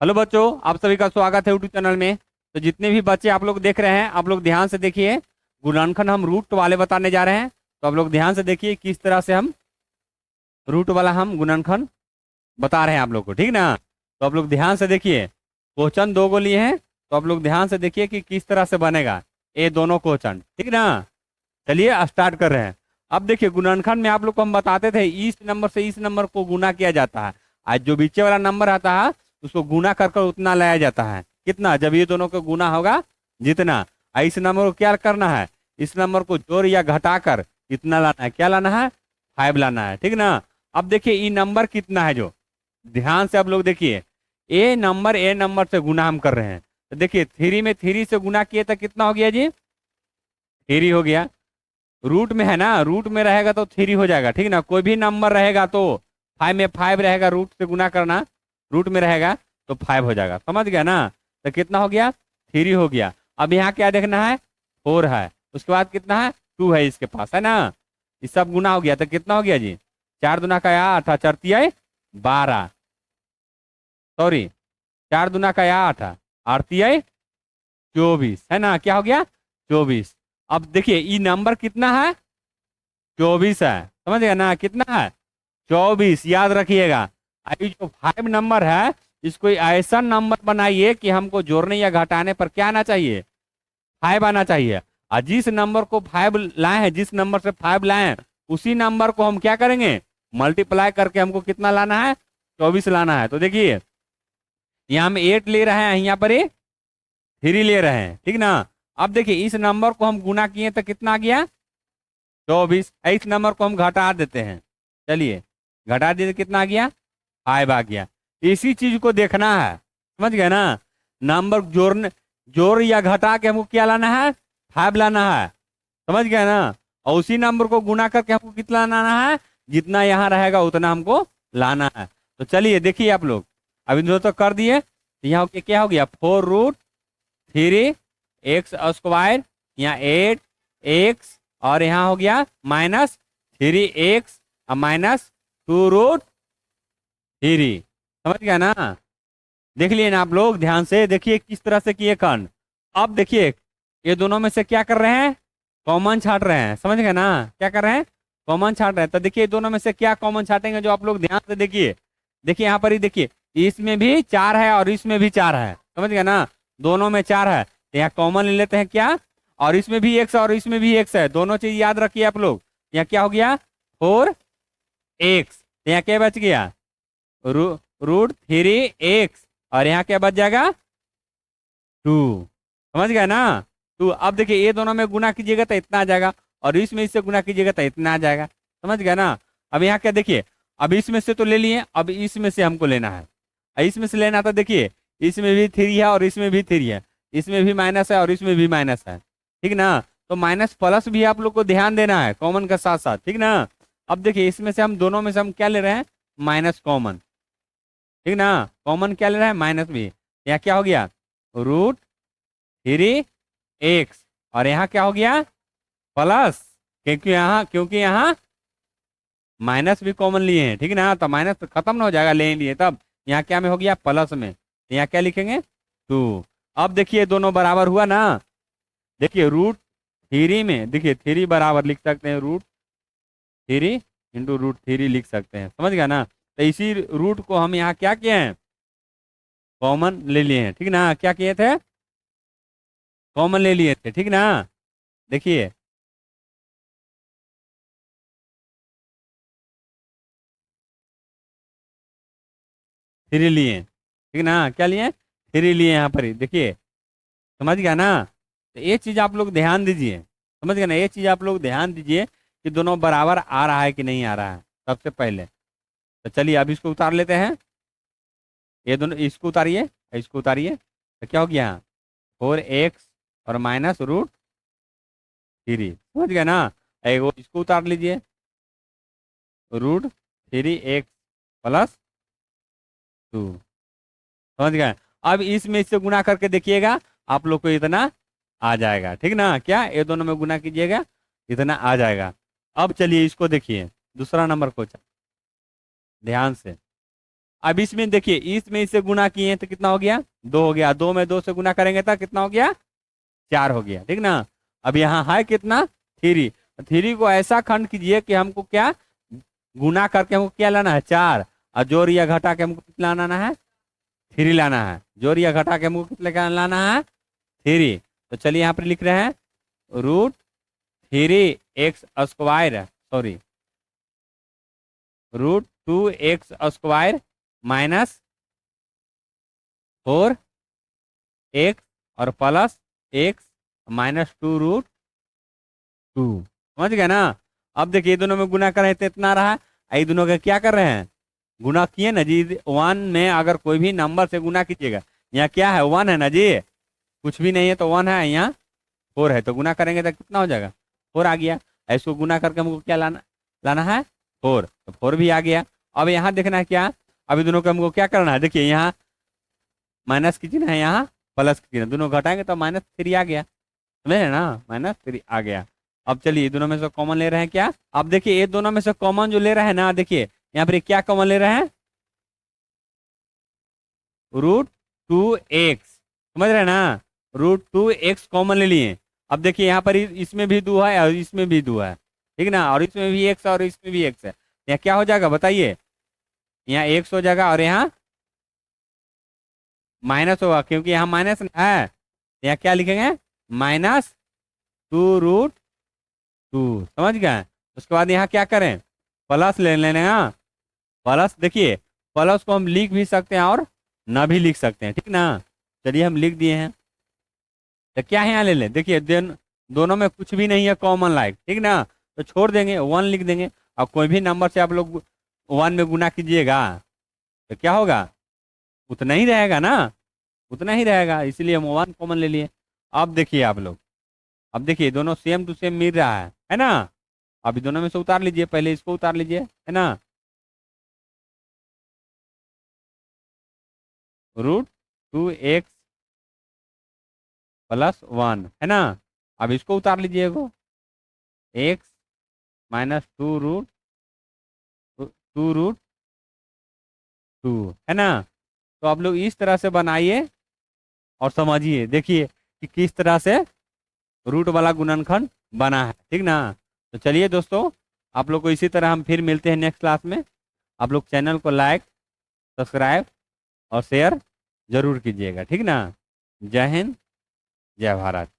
Hello बच्चों, आप सभी का स्वागत है यूट्यूब चैनल में। तो जितने भी बच्चे आप लोग देख रहे हैं, आप लोग ध्यान से देखिए। गुणनखंड हम रूट वाले बताने जा रहे हैं। तो आप लोग ध्यान से देखिए किस तरह से हम रूट वाला हम गुणनखंड बता रहे हैं आप लोग को, ठीक ना। तो आप लोग ध्यान से देखिए। क्वेश्चन दो को लिए हैं, तो आप लोग ध्यान से देखिए कि किस तरह से बनेगा ये दोनों क्वेश्चन, ठीक ना। चलिए स्टार्ट कर रहे हैं। अब देखिए, गुणनखंड में आप लोग को हम बताते थे इस नंबर से इस नंबर को गुना किया जाता है। आज जो बीचे वाला नंबर आता है उसको गुना कर कर उतना लाया जाता है। कितना? जब ये दोनों का गुना होगा जितना। इस नंबर को क्या करना है? इस नंबर को जोड़ या घटाकर कितना लाना है? क्या लाना है? 5 लाना है, ठीक ना। अब देखिए ये नंबर कितना है, जो ध्यान से आप लोग देखिए। ए नंबर से गुना हम कर रहे हैं। तो देखिए 3 में 3 से गुना किए तो कितना हो गया जी? 3 हो गया। रूट में है ना, रूट में रहेगा तो 3 हो जाएगा, ठीक ना। कोई भी नंबर रहेगा तो 5 में 5 रहेगा, रूट से गुना करना, रूट में रहेगा तो 5 हो जाएगा। समझ गया ना। तो कितना हो गया? 3 हो गया। अब यहाँ क्या देखना है? 4 है। उसके बाद कितना है? 2 है इसके पास, है ना। ये सब गुना हो गया तो कितना हो गया जी? 4 दूना का 8, 4 तिया 12, सॉरी 4 दूना का 8, 8 तिया 24, है ना। क्या हो गया? 24। अब देखिए ये नंबर कितना है? 24 है। समझ गया ना, कितना है? 24, याद रखिएगा। ये जो 5 नंबर है, इसको ऐसा नंबर बनाइए कि हमको जोड़ने या घटाने पर क्या आना चाहिए? 5 आना चाहिए। और जिस नंबर को 5 लाए हैं, जिस नंबर से 5 लाए हैं, उसी नंबर को हम क्या करेंगे? मल्टीप्लाई करके हमको कितना लाना है? 24 लाना है। तो देखिए यहाँ हम 8 ले रहे हैं, यहाँ पर ये 3 ले रहे हैं, ठीक ना। अब देखिए इस नंबर को हम गुना किए तो कितना आ गया? 24। इस नंबर को हम घटा देते हैं। चलिए घटा दिए तो कितना आ गया? 5 आ गया। इसी चीज को देखना है, समझ गए ना। नंबर जोड़ने, जोड़ या घटा के हमको क्या लाना है? 5 लाना है, समझ गए ना। और उसी नंबर को गुना करके हमको कितना लाना है? जितना यहाँ रहेगा उतना हमको लाना है। तो चलिए देखिए आप लोग, अभी दो तो कर दिए। तो यहाँ क्या हो गया? 4√3 x², यहाँ 8 x, और यहाँ हो गया -3 x और -2√3। समझ गया ना। देख लिए ना आप लोग, ध्यान से देखिए किस तरह से किए खंड। अब देखिए ये दोनों में से क्या कर रहे हैं? कॉमन छाट रहे हैं। समझ गए ना, क्या कर रहे हैं? कॉमन छाट रहे हैं। तो देखिए दोनों में से क्या कॉमन छाटेंगे, जो आप लोग ध्यान से देखिए। देखिए यहाँ पर ही देखिए, इसमें भी 4 है और इसमें भी 4 है। समझ गए ना, दोनों में 4 है। तो यहाँ कॉमन ले लेते हैं क्या? और इसमें भी x और इसमें भी x है, दोनों चीज याद रखिए आप लोग। यहाँ क्या हो गया? 4x। यहाँ क्या बच गया? √3 x। और यहाँ क्या बच जाएगा? 2। समझ गए ना। तो अब देखिए ये दोनों में गुना कीजिएगा तो इतना आ जाएगा, और इसमें इससे गुना कीजिएगा तो इतना आ जाएगा। समझ गया ना। अब यहाँ क्या देखिए, अब इसमें से तो ले लिए, अब इसमें से हमको लेना है। इसमें से लेना था, देखिए इसमें भी 3 है और इसमें भी 3 है, इसमें भी माइनस है और इसमें भी माइनस है, ठीक ना। तो माइनस प्लस भी आप लोग को ध्यान देना है कॉमन के साथ साथ, ठीक ना। अब देखिए इसमें से हम दोनों में से हम क्या ले रहे हैं? माइनस कॉमन, ठीक ना। कॉमन क्या ले रहे हैं? माइनस भी। यहाँ क्या हो गया? √3 x। और यहाँ क्या हो गया? प्लस, क्योंकि यहाँ माइनस भी कॉमन लिए हैं, ठीक ना। तो माइनस तो खत्म ना हो जाएगा, ले लिए तब। यहाँ क्या में हो गया? प्लस में। तो यहाँ क्या लिखेंगे? 2। अब देखिए दोनों बराबर हुआ ना। देखिए √3 में, देखिए 3 बराबर लिख सकते हैं, √3 लिख सकते हैं। समझ गया ना। तो इसी रूट को हम यहाँ क्या किए हैं? कॉमन ले लिए हैं, ठीक ना। क्या किए थे? कॉमन ले लिए थे, ठीक ना। देखिए 3 लिए, ठीक ना। क्या लिए? 3 लिए यहाँ पर ही, देखिए। समझ गया ना। तो ये चीज आप लोग ध्यान दीजिए। समझ गया ना, ये चीज आप लोग ध्यान दीजिए कि दोनों बराबर आ रहा है कि नहीं आ रहा है, सबसे पहले। तो चलिए अब इसको उतार लेते हैं। ये दोनों, इसको उतारिए, इसको उतारिए। तो क्या हो गया? 4x और -√3। समझ गया ना। एक वो इसको उतार लीजिए, √3 x +2। समझ गए। अब इसमें इससे गुना करके देखिएगा, आप लोग को इतना आ जाएगा, ठीक ना। क्या? ये दोनों में गुना कीजिएगा, इतना आ जाएगा। अब चलिए इसको देखिए, दूसरा नंबर क्वेश्चन ध्यान से। अब इसमें देखिए, इसमें इससे गुना किए तो कितना हो गया, 2 हो गया, 2 में 2 से गुना करेंगे तो कितना हो गया, 4 हो गया, ठीक ना। अब यहाँ है कितना, 3। 3 को ऐसा खंड कीजिए कि हमको क्या, गुना करके हमको क्या लाना है, 4, और जोड़ या घटा के हमको कितना लाना है, 3 लाना है। जोड़ या घटा के हमको कितने का लाना है, 3। तो चलिए यहाँ पर लिख रहे हैं √3x², sorry √2x² minus 4x और प्लस x माइनस 2√2। समझ गए ना। अब देखिए दोनों में गुना कर रहे थे, इतना रहा, ये दोनों का क्या कर रहे हैं, गुना किए ना जी। 1 में अगर कोई भी नंबर से गुना कीजिएगा, यहाँ क्या है, 1 है ना जी, कुछ भी नहीं है तो 1 है, यहाँ 4 है, तो गुना करेंगे तो कितना हो जाएगा, 4 आ गया। इसको गुना करके हमको क्या लाना लाना है, 4, तो 4 भी आ गया। अब यहाँ देखना है क्या, अभी दोनों को हमको क्या करना है, देखिए यहाँ माइनस की चिन्ह है, यहाँ प्लस की चिन्ह, दोनों घटाएंगे तो -3 आ गया, समझे ना, -3 आ गया। अब चलिए दोनों में से कॉमन ले रहे हैं क्या, अब देखिए ये दोनों में से कॉमन जो ले रहे हैं ना, देखिए यहाँ पर क्या कॉमन ले रहे हैं, √2x, समझ रहे हैं ना, √2x कॉमन ले लिए। अब देखिए यहाँ पर इसमें भी 2 है और इसमें भी 2 है, ठीक ना, और इसमें भी x और इसमें भी x है, यहाँ क्या हो जाएगा बताइए, यहाँ x हो जाएगा और यहाँ माइनस होगा, क्योंकि यहाँ माइनस है, यहाँ क्या लिखेंगे, -2√2, समझ गए। उसके बाद यहाँ क्या करें, प्लस ले लेना है, प्लस देखिए प्लस को हम लिख भी सकते हैं और ना भी लिख सकते हैं, ठीक ना। चलिए हम लिख दिए हैं, तो क्या है यहाँ ले लें, देखिए दोनों में कुछ भी नहीं है कॉमन लाइक, ठीक ना, तो छोड़ देंगे, 1 लिख देंगे। और कोई भी नंबर से आप लोग 1 में गुना कीजिएगा तो क्या होगा, उतना ही रहेगा ना, उतना ही रहेगा, इसलिए हम 1 कॉमन ले लिए। अब देखिए आप लोग, अब देखिए दोनों सेम टू सेम मिल रहा है ना। अभी दोनों में से उतार लीजिए, पहले इसको उतार लीजिए, है ना, √2x + 1, है ना। अब इसको उतार लीजिएगा, x माइनस 2√2, है ना। तो आप लोग इस तरह से बनाइए और समझिए, देखिए कि किस तरह से रूट वाला गुणनखंड बना है, ठीक ना। तो चलिए दोस्तों, आप लोग को इसी तरह हम फिर मिलते हैं नेक्स्ट क्लास में। आप लोग चैनल को लाइक, सब्सक्राइब और शेयर जरूर कीजिएगा, ठीक ना। जय हिंद, जय भारत।